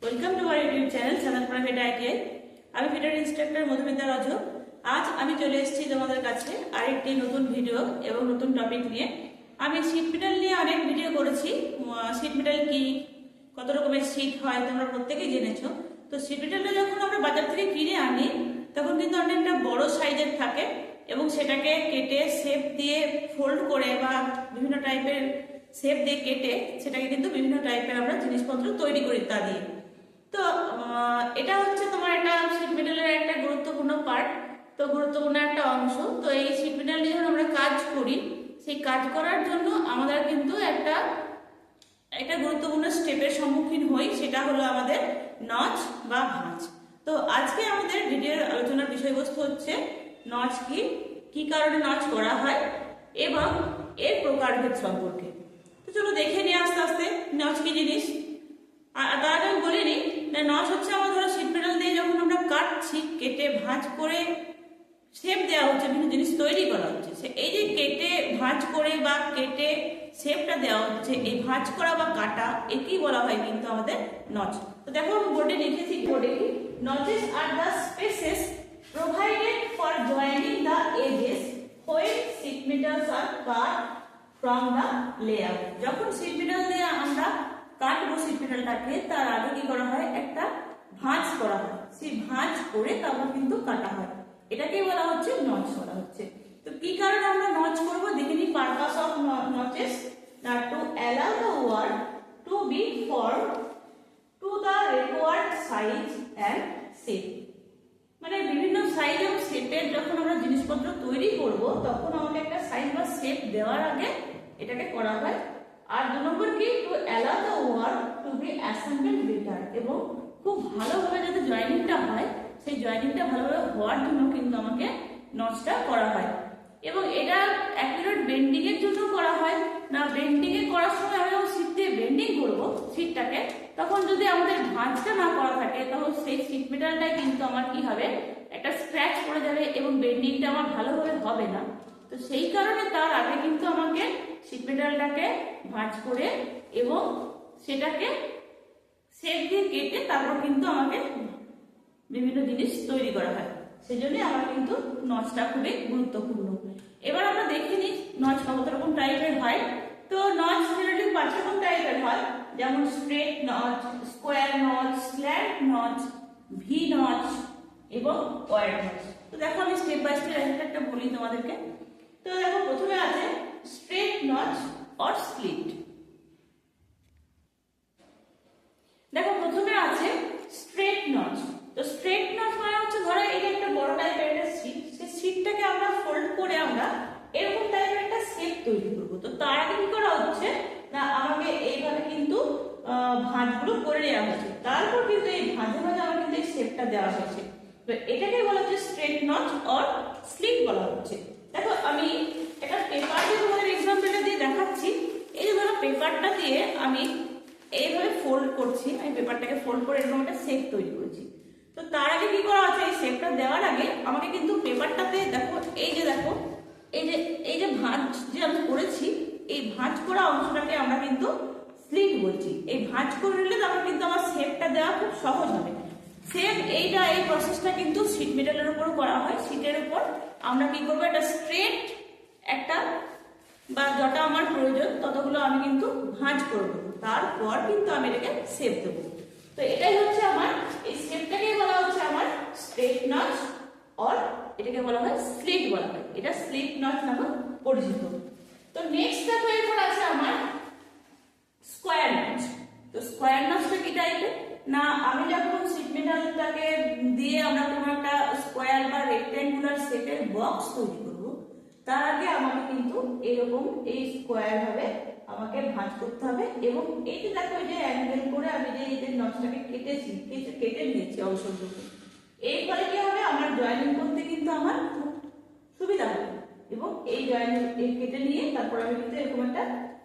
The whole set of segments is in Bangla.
Welcome to our YouTube channel Sanat private ITI. আমি ভিডিওর ইনস্ট্রাক্টর মধুমিতা রজক। আজ আমি চলে এসেছি তোমাদের কাছে আরেকটি নতুন ভিডিও এবং নতুন টপিক নিয়ে। আমি শীট মেটাল নিয়ে অনেক ভিডিও করেছি। শীট মেটাল কি, কত রকমের শীট হয় তোমরা প্রত্যেকেই জেনেছো। তো শীট মেটালটা যখন আমরা বাজার থেকে কিনে আনি তখন কিন্তু অনেকটা বড় সাইজের থাকে এবং সেটাকে কেটে শেপ দিয়ে ফোল্ড করে বা বিভিন্ন টাইপের শেপ দিয়ে কেটে সেটাকে কিন্তু বিভিন্ন টাইপের আমরা জিনিসপত্র তৈরি করি তা দিয়ে। তো এটা হচ্ছে তোমার একটা শীট মেটালের একটা গুরুত্বপূর্ণ পার্ট, তো গুরুত্বপূর্ণ একটা অংশ। তো এই শীট মেটাল নিয়ে যখন আমরা কাজ করি, সেই কাজ করার জন্য আমাদের কিন্তু একটা গুরুত্বপূর্ণ স্টেপের সম্মুখীন হই, সেটা হলো আমাদের নচ বা ভাঁজ। তো আজকে আমাদের ভিডিওর আলোচনার বিষয়বস্তু হচ্ছে নচ কি, কি কারণে নচ করা হয় এবং এর প্রকারভেদ সম্পর্কে। তো চলো দেখে নিই আস্তে আস্তে নচ কি জিনিস। তার আগে আমি বলিনি, নচ হচ্ছে আমার ধরো শীট মেটাল দিয়ে যখন আমরা কাটছি, কেটে ভাঁজ করে শেপ দেওয়া হচ্ছে, বিভিন্ন জিনিস তৈরি করা হচ্ছে, এই যে কেটে ভাঁজ করে বা কেটে শেপটা দেওয়া হচ্ছে, এই ভাঁজ করা বা কাটা একেই বলা হয় কিন্তু আমাদের নচ। তো দেখো আমি বোর্ডে লিখেছি, বোর্ডে কি, notches are the spaces provided for joining the edges when sheet metals are cut from the layer. যখন শীট মেটাল দিয়ে আমরা কাটবো শীট মেটালটাকে, তার আগে কি করা হয়, একটা ভাঁজ করা হয়, সেই ভাঁজ করে তারপর কিন্তু কাটা হয়, এটাকেই বলা হচ্ছে নচ করা হচ্ছে। তো কি কারণে আমরা নচ করব দেখে নিই। Purpose of notches to allow the work to be formed to the required size and shape. মানে বিভিন্ন সাইজ এবং শেপের যখন আমরা জিনিসপত্র তৈরি করব তখন আমাকে একটা সাইজ বা শেপ দেওয়ার আগে এটাকে করা হয়। আর 2 নম্বর কি, to allow the work to be assembled better, এবং খুব ভালোভাবে যাতে জয়েনিংটা হয়, সেই জয়েনিংটা ভালোভাবে হওয়ার জন্য কিন্তু আমাকে নচটা করা হয়। এবং এটা অ্যাকুরেট বেন্ডিং এর জন্য করা হয় না। বেন্ডিং এ করার সময় আমি যখন শীট দিয়ে বেন্ডিং করবো শীটটাকে, তখন যদি আমাদের ভাঁজটা না করা থাকে তখন সেই শীট মেটালটাই কিন্তু আমার কি হবে, একটা স্ক্র্যাচ পড়ে যাবে এবং বেন্ডিংটা আমার ভালোভাবে হবে না। তো সেই কারণে তার আগে কিন্তু আমাকে শীট মেটালটাকে ভাঁজ করে এবং সেটাকে শেপ দিয়ে কেটে তারপর কিন্তু আমাকে বিভিন্ন জিনিস তৈরি করা হয়। সেই জন্য আমার কিন্তু নচটা খুবই গুরুত্বপূর্ণ। এবার আমরা দেখে নিই নচ কত রকম টাইপের হয়। তো নচ জেনারেলি 5 রকম টাইপের হয়, যেমন straight notch, square notch, slant notch, V notch এবং ওয়ার্ড নচ। তো দেখো আমি স্টেপ বাই স্টেপ একটা বলি তোমাদেরকে। তো দেখো প্রথমে আছে স্ট্রেট নচ অর স্লিট। দেখো প্রথমে আছে স্ট্রেট নচ। তো স্ট্রেট নচ মানে হচ্ছে ধরো এই যে একটা বড় টাইপের একটা শীট, সেই শীটটাকে আমরা ফোল্ড করে আমরা এরকম টাইপের একটা শেপ তৈরি করব। তো তার আগে কি করা হচ্ছে না, আমাকে এইভাবে কিন্তু ভাঁজগুলো করে নেওয়া হচ্ছে, তারপর কিন্তু এই ভাঁজে ভাঁজে আমার কিন্তু এই শেপটা দেওয়া হচ্ছে। তো এটাকে বলা হচ্ছে স্ট্রেট নচ অর স্লিট বলা হচ্ছে। দেখো আমি একটা পেপার দিয়ে তোমাদের এক্সাম্পলটা দিয়ে দেখাচ্ছি। এই যে ধরো পেপারটা দিয়ে আমি এইভাবে ফোল্ড করছি, আমি পেপারটাকে ফোল্ড করে এরকম একটা শেপ তৈরি করছি। তো তার আগে কি করা আছে, এই শেপটা দেওয়ার আগে আমাকে কিন্তু পেপারটাতে দেখো দেখো এই যে ভাঁজ যে আমি করেছি, এই ভাঁজ করা অংশটাকে আমরা কিন্তু স্লিট বলছি। এই ভাঁজ করে নিলে তারপর কিন্তু আমার শেপটা দেওয়া খুব সহজ হবে। সেম এই প্রসেসটা কিন্তু শীট মেটালের উপর করা হয়। শীটের উপর আমরা কি করবো, একটা স্ট্রেট একটা বা যটা আমার প্রয়োজন ততগুলো আমি কিন্তু ভাঁজ করবো, তারপর কিন্তু আমি এটাকে শেপ দেবো। তো এটাই হচ্ছে আমার, এই শেপটাকেই বলা হচ্ছে আমার স্ট্রেট নচ অর এটাকে বলা হয় স্লিট বলা হয়। এটা স্লিট নচ নামে পরিচিত। তো নেক্সট দেখো এরপর আছে আমার স্কোয়ার নচ। তো স্কোয়ার নচটা কি টাইপের না, আমি যখন শীট মেটালটাকে দিয়ে আমরা কোনো একটা স্কোয়ার বা রেক্ট্যাঙ্গুলার শেপের বক্স তৈরি করব, তার আগে আমাকে কিন্তু এরকম এই স্কোয়ার ভাবে আমাকে ভাঁজ করতে হবে। এবং এই যে দেখো এই যে অ্যাঙ্গেল করে আমি যে এই যে নচটাকে কেটে নিয়েছি অংশটুকু, এই ফলে কি হবে, আমার জয়েনিং করতে কিন্তু আমার খুব সুবিধা হবে। এবং এই জয়েনিং কেটে নিয়ে তারপর আমি কিন্তু এরকম একটা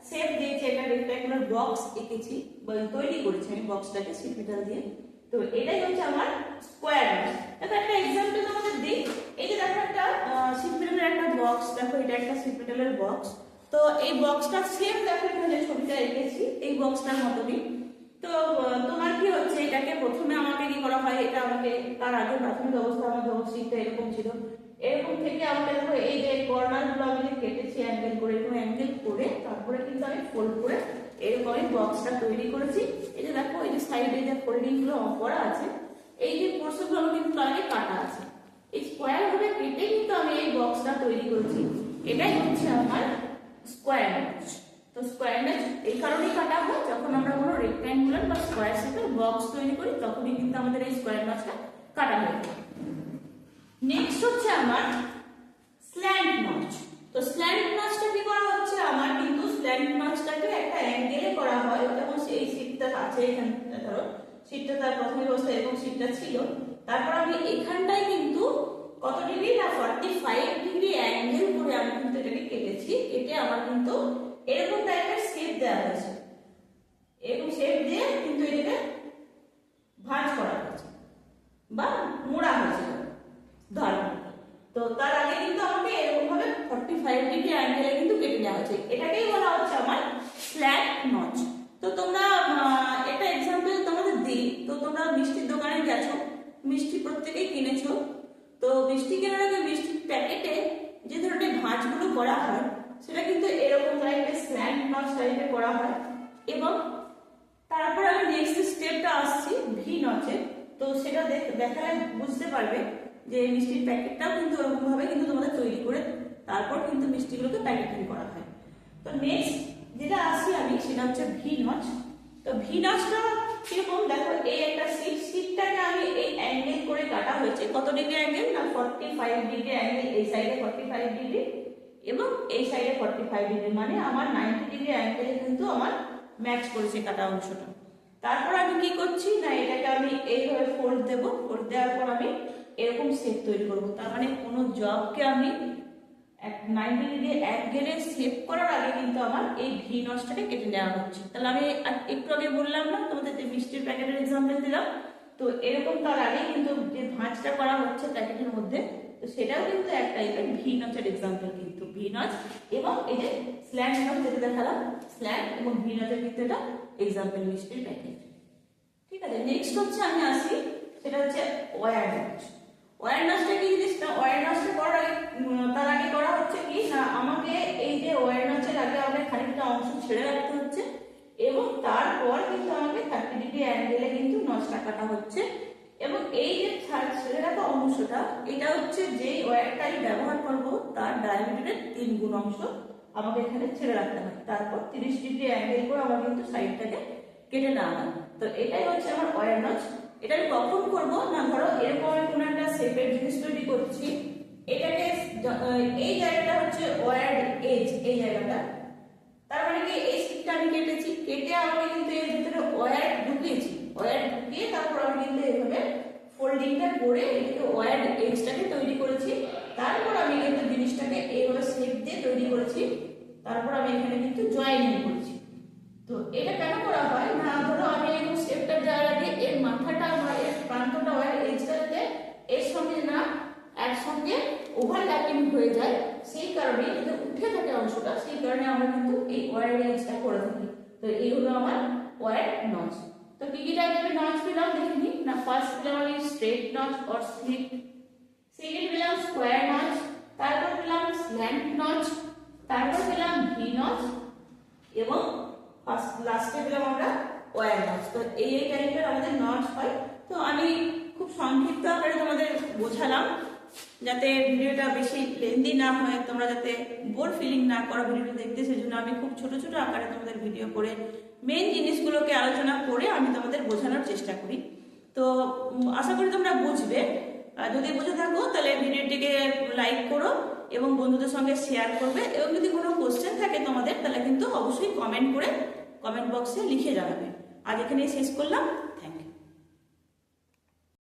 শেপ দিয়েছি, একটা রেক্ট্যাঙ্গুলার বক্স এঁকেছি বা তৈরি করেছি আমি বক্সটাকে শীট মেটাল দিয়ে। তো এটাই হচ্ছে আমার স্কোয়ার নচ। দেখো একটা এক্সাম্পল তোমাদের দিই। এই যে দেখো একটা শীট মেটালের একটা বক্স, দেখো এটা একটা শীট মেটালের বক্স। তো এই বক্সটা সেম দেখো এখানে ছবিটা এঁকেছি এই বক্সটার মতনই। তো তোমার কি হচ্ছে, এটাকে প্রথমে আমাকে কি করা হয়, এটা আমাকে তার আগে প্রাথমিক অবস্থা আমার যখন শীটটা এরকম ছিল, এরকম থেকে আমাকে দেখো এই যে কর্নার গুলো আমি কেটেছি অ্যাঙ্গেল করে, এরকম অ্যাঙ্গেল করে তারপরে কিন্তু আমি ফোল্ড করে এরকম আমি বক্সটা তৈরি করেছি। এই যে দেখো এই যে সাইডে যে ফোল্ডিং গুলো করা আছে, এই যে পোর্শন গুলো কিন্তু আগে কাটা আছে, এই স্কোয়ার ভাবে কেটে কিন্তু আমি এই বক্সটা তৈরি করেছি। এটাই হচ্ছে আমার স্কোয়ার নচ। তো স্কোয়ার নচ এই কারণেই কাটা হয়, যখন আমরা কোনো রেক্ট্যাঙ্গুলার বা স্কোয়ার শেপের বক্স তৈরি করি তখনই কিন্তু আমাদের এই স্কোয়ার নচটা কাটা হয়। নেক্সট হচ্ছে আমার স্ল্যান্ট নচ। তো স্ল্যান্ট নচটা কি করা হচ্ছে, আমার কিন্তু স্ল্যান্ট নচটাকে একটা অ্যাঙ্গেলে করা হয়, যেমন এই শীটটা আছে এখানে, ধরো শীটটা তার প্রাথমিক অবস্থায় এরকম শীটটা ছিল, তারপর আমি এখানটায় কিন্তু কত ডিগ্রি না 45 ডিগ্রি অ্যাঙ্গেল করে আমি কিন্তু এটাকে কেটেছি, কেটে আমার কিন্তু এরকম টাইপের শেপ দেওয়া হয়েছে, এরকম শেপ দিয়ে কিন্তু এটাকে ভাঁজ করা হয়েছে বা মোড়া হয়েছে ধরো। তো তার আগে কিন্তু আমাকে এরকম ভাবে 45 ডিগ্রি অ্যাঙ্গেলে কিন্তু কেটে নেওয়া হয়েছে, এটাকেই বলা হচ্ছে আমার স্ল্যান্ট নচ। তো তোমরা এটা এক্সাম্পল তোমাদের দিই, তো তোমরা মিষ্টির দোকানে গেছো, মিষ্টি প্রত্যেকেই কিনেছো, তো মিষ্টি কেনার আগে মিষ্টির প্যাকেটে যে ধরনের ভাঁজগুলো করা হয় সেটা কিন্তু এরকম টাইপের স্ল্যান্ট নচ টাইপের করা হয়। এবং তারপর আমি নেক্সট স্টেপটা আসছি ভি নচে, তো সেটা দেখালে বুঝতে পারবে যে মিষ্টির প্যাকেটটাও কিন্তু ওরকম ভাবে কিন্তু তোমাদের তৈরি করে তারপর কিন্তু মিষ্টিগুলোকে প্যাকেটিং করা হয়। তো নেক্সট যেটা আসি আমি সেটা হচ্ছে ভি নচ। তো ভি নচটা কিরকম দেখো, এই একটা শীটটাকে আমি এই অ্যাঙ্গেল করে কাটা হয়েছে, কত ডিগ্রি অ্যাঙ্গেল না 45 ডিগ্রি অ্যাঙ্গেল, এই সাইডে 45 ডিগ্রি এবং এই সাইডে 45 ডিগ্রি, মানে আমার 90 ডিগ্রি অ্যাঙ্গেলে কিন্তু আমার ম্যাচ করেছে কাটা অংশটা। তারপর আমি কি করছি না এটাকে আমি এইভাবে ফোল্ড দেব, ফোল্ড দেওয়ার পর আমি এরকম শেপ তৈরি করব। তার মানে কোনো জবকে আমি 90 ডিগ্রি অ্যাঙ্গেলে শেপ করার আগে কিন্তু আমার এই ভি নচটাকে কেটে নেওয়া হচ্ছে। তাহলে আমি একটু আগে বললাম না তোমাদের যে মিষ্টির প্যাকেটের এক্সাম্পল দিলাম, তো এরকম তার আগে কিন্তু যে ভাঁজটা করা হচ্ছে প্যাকেটের মধ্যে, তো সেটাও কিন্তু এক টাইপের ভি নচের এক্সাম্পল, কিন্তু ভি নচ এবং এই যে স্ল্যান্ট নচ যেটা দেখালাম, স্ল্যান্ট এবং ভি নচের কিন্তু এটা এক্সাম্পল মিষ্টির প্যাকেট। ঠিক আছে, নেক্সট হচ্ছে আমি আসি সেটা হচ্ছে ওয়্যার নচ। ওয়্যার নচটা কি জিনিসটা, ওয়্যার নচটা করার আগে তার আগে করা হচ্ছে কি না আমাকে এই যে ওয়্যার নচের আগে আমাকে খানিকটা অংশ ছেড়ে রাখতে হচ্ছে এবং তারপর কিন্তু আমাকে 30 ডিগ্রি অ্যাঙ্গেলে কিন্তু নচটা কাটা হচ্ছে। এবং এই যে ছেড়ে রাখা অংশটা, এটা হচ্ছে যে ওয়্যারটা আমি ব্যবহার করব তার ডায়ামিটারের 3 গুণ অংশ আমাকে এখানে ছেড়ে রাখতে হয়, তারপর 30 ডিগ্রি অ্যাঙ্গেল করে আমার কিন্তু সাইডটাকে কেটে নেওয়া হয়। তো এটাই হচ্ছে আমার ওয়্যার নচ। এটা আমি কখন করব না, ধরো এরকম আমি কোনো একটা শেপের জিনিস তৈরি করছি, এটাকে এই জায়গাটা হচ্ছে ওয়্যার এজ, এই জায়গাটা, তার মানে কি এই শিটটা আমি কেটেছি, কেটে আমি কিন্তু এর ভিতরে ওয়্যার ঢুকিয়েছি, ওয়্যার ঢুকিয়ে তারপর আমি কিন্তু এইভাবে ফোল্ডিংটা করে এটাকে ওয়্যার এজটাকে তৈরি করেছি, তারপর আমি কিন্তু জিনিসটাকে এইভাবে শেপ দিয়ে তৈরি করেছি, তারপর আমি এখানে কিন্তু জয়েনিং করেছি। তো এটা কেন করা হয় না, ধরো আমি এই শেপটা দেওয়ার আগে এর মাথাটা বা এর প্রান্তটা ওয়্যার এজটাতে এর সঙ্গে না একসঙ্গে ওভারল্যাপিং হয়ে যায়, সেই কারণে যদি উঠে থাকে অংশটা, সেই কারণে আমরা কিন্তু এই ওয়্যার এজটা করে থাকি। তো এই হলো আমার ওয়্যার নচ। তো কি কি টাইপের নচ পেলাম দেখে নিই না, ফার্স্ট পেলাম আমি straight notch or slit, second পেলাম স্কোয়ার নচ, তারপর পেলাম স্ল্যান্ট নচ, তারপর পেলাম ভি নচ এবং লাস্টে পেলাম আমরা ওয়্যার নচ। তো এই টাইপের আমাদের নচ হয়। তো আমি খুব সংক্ষিপ্ত আকারে তোমাদের বোঝালাম যাতে ভিডিওটা বেশি লেন্দি না হয়, তোমরা যাতে বোর ফিলিং না করো ভিডিওটা দেখতে, সেজন্য আমি খুব ছোট ছোট আকারে তোমাদের ভিডিও করে মেইন জিনিসগুলোকে আলোচনা করে আমি তোমাদের বোঝানোর চেষ্টা করি। তো আশা করি তোমরা বুঝবে। যদি বুঝে থাকো তাহলে ভিডিওটিকে লাইক করো এবং বন্ধুদের সঙ্গে শেয়ার করবে, এবং যদি কোনো কোশ্চেন থাকে তোমাদের তাহলে কিন্তু অবশ্যই কমেন্ট করে কমেন্ট বক্সে লিখে জানাবে। আজ এখানেই শেষ করলাম, থ্যাংক ইউ।